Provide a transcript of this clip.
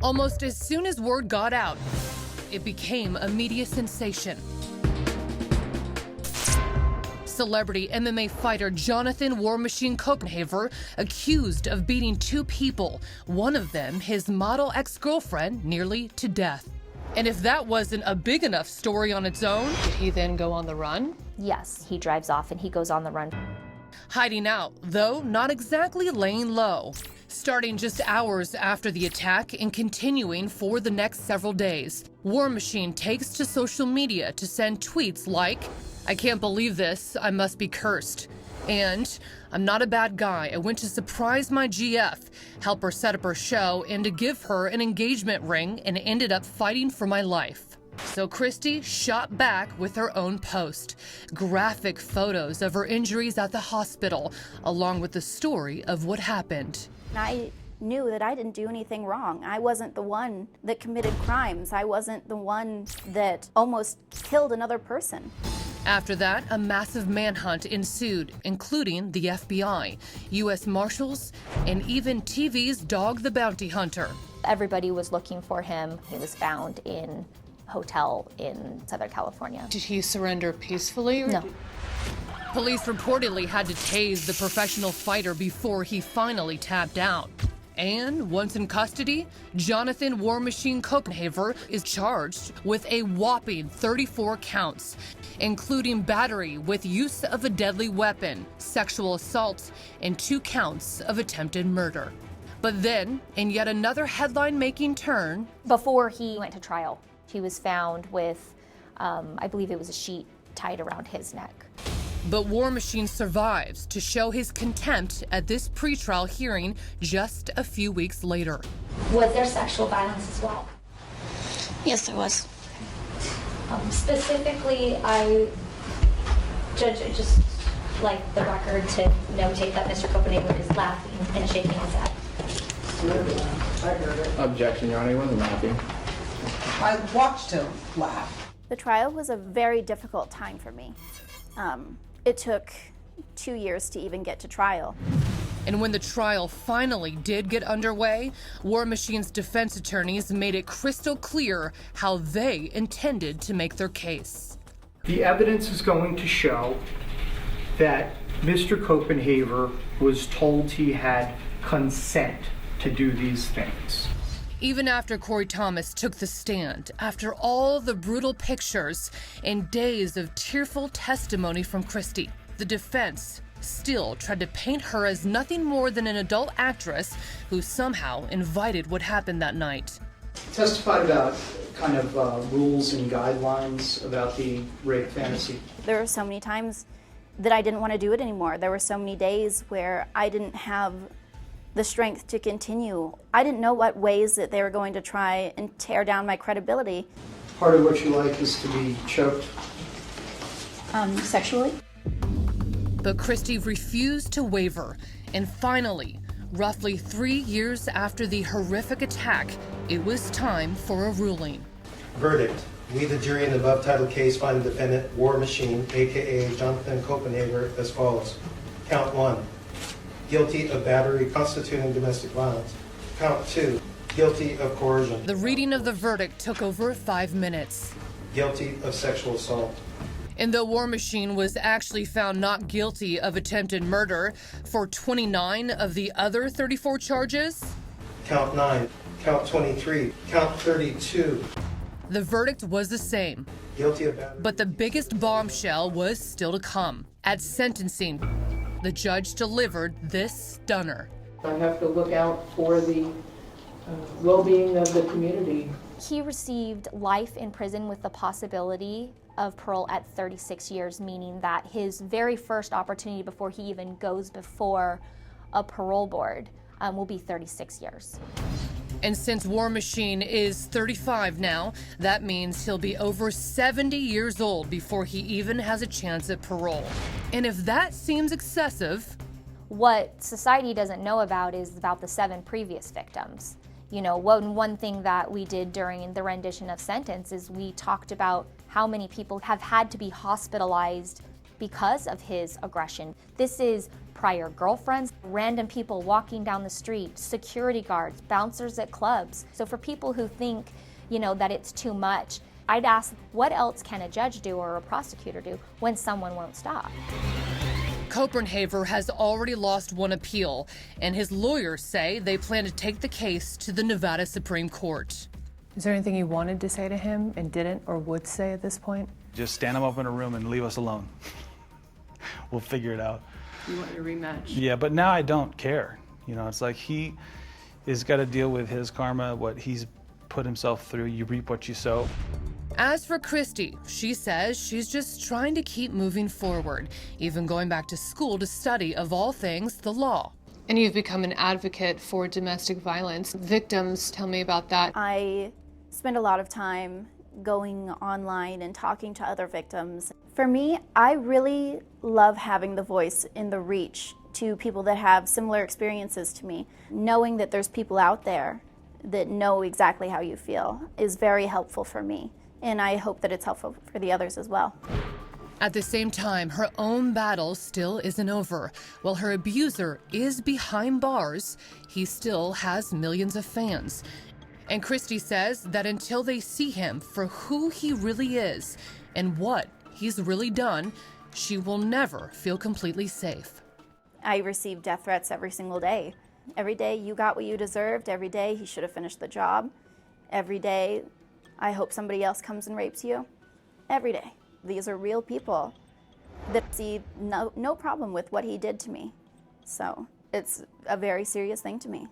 Almost as soon as word got out, it became a media sensation. Celebrity MMA fighter Jonathan War Machine Copenhaver accused of beating two people, one of them his model ex-girlfriend, nearly to death. And if that wasn't a big enough story on its own, did he then go on the run? Yes, he drives off and he goes on the run. Hiding out, though not exactly laying low. Starting just hours after the attack and continuing for the next several days, War Machine takes to social media to send tweets like, "I can't believe this, I must be cursed," and "I'm not a bad guy, I went to surprise my GF, help her set up her show, and to give her an engagement ring and ended up fighting for my life." So Christy shot back with her own post. Graphic photos of her injuries at the hospital, along with the story of what happened. I knew that I didn't do anything wrong. I wasn't the one that committed crimes. I wasn't the one that almost killed another person. After that, a massive manhunt ensued, including the FBI, U.S. Marshals, and even TV's Dog the Bounty Hunter. Everybody was looking for him. He was found in a hotel in Southern California. Did he surrender peacefully? No. Police reportedly had to tase the professional fighter before he finally tapped out. And once in custody, Jonathan War Machine Copenhaver is charged with a whopping 34 counts, including battery with use of a deadly weapon, sexual assault, and 2 counts of attempted murder. But then, in yet another headline-making turn, Before he went to trial, he was found with, I believe it was a sheet tied around his neck. but War Machine survives to show his contempt at this pretrial hearing just a few weeks later. Was there sexual violence as well? Yes, there was. Specifically, Judge, I just like the record to notate that Mr. Copenhagen is laughing and shaking his head. I heard it. Objection, Your Honor, he wasn't laughing. I watched him laugh. The trial was a very difficult time for me. It took 2 years to even get to trial. And when the trial finally did get underway, War Machine's defense attorneys made it crystal clear how they intended to make their case. The evidence is going to show that Mr. Copenhaver was told he had consent to do these things. Even after Corey Thomas took the stand, after all the brutal pictures and days of tearful testimony from Christy, the defense still tried to paint her as nothing more than an adult actress who somehow invited what happened that night. Testified about kind of rules and guidelines about the rape fantasy. There were so many times that I didn't want to do it anymore. There were so many days where I didn't have the strength to continue. I didn't know what ways that they were going to try and tear down my credibility. Part of what you like is to be choked. Sexually? But Christy refused to waver, and finally, roughly 3 years after the horrific attack, it was time for a ruling. Verdict. We, the jury in the above titled case, find the defendant, War Machine, aka Jonathan Copenhaver, as follows. Count 1. Guilty of battery constituting domestic violence. Count 2. Guilty of coercion. The reading of the verdict took over 5 minutes. Guilty of sexual assault. And though War Machine was actually found not guilty of attempted murder for 29 of the other 34 charges, Count 9. Count 23. Count 32. the verdict was the same. Guilty of battery. But the biggest bombshell was still to come. At sentencing, the judge delivered this stunner. I have to look out for the well-being of the community. He received life in prison with the possibility of parole at 36 years, meaning that his very first opportunity before he even goes before a parole board will be 36 years. And since War Machine is 35 now, that means he'll be over 70 years old before he even has a chance at parole. And if that seems excessive, What society doesn't know about is about the 7 previous victims. You know, one thing that we did during the rendition of sentence is we talked about how many people have had to be hospitalized because of his aggression. This is prior girlfriends, random people walking down the street, security guards, bouncers at clubs. So for people who think, that it's too much, I'd ask, what else can a judge do or a prosecutor do when someone won't stop? Copenhaver has already lost one appeal, and his lawyers say they plan to take the case to the Nevada Supreme Court. Is there anything you wanted to say to him and didn't or would say at this point? Just stand him up in a room and leave us alone. We'll figure it out. You want your rematch? Yeah, but now I don't care. It's like he has got to deal with his karma, what he's put himself through. You reap what you sow. As for Christy, she says she's just trying to keep moving forward, even going back to school to study, of all things, the law. And you've become an advocate for domestic violence victims. Tell me about that. I spend a lot of time going online and talking to other victims. For me, I really love having the voice in the reach to people that have similar experiences to me. Knowing that there's people out there that know exactly how you feel is very helpful for me. And I hope that it's helpful for the others as well. At the same time, her own battle still isn't over. While her abuser is behind bars, he still has millions of fans. And Christy says that until they see him for who he really is and what he's really done, she will never feel completely safe. I receive death threats every single day. Every day you got what you deserved. Every day he should have finished the job. Every day I hope somebody else comes and rapes you. Every day. These are real people that see no problem with what he did to me. So it's a very serious thing to me.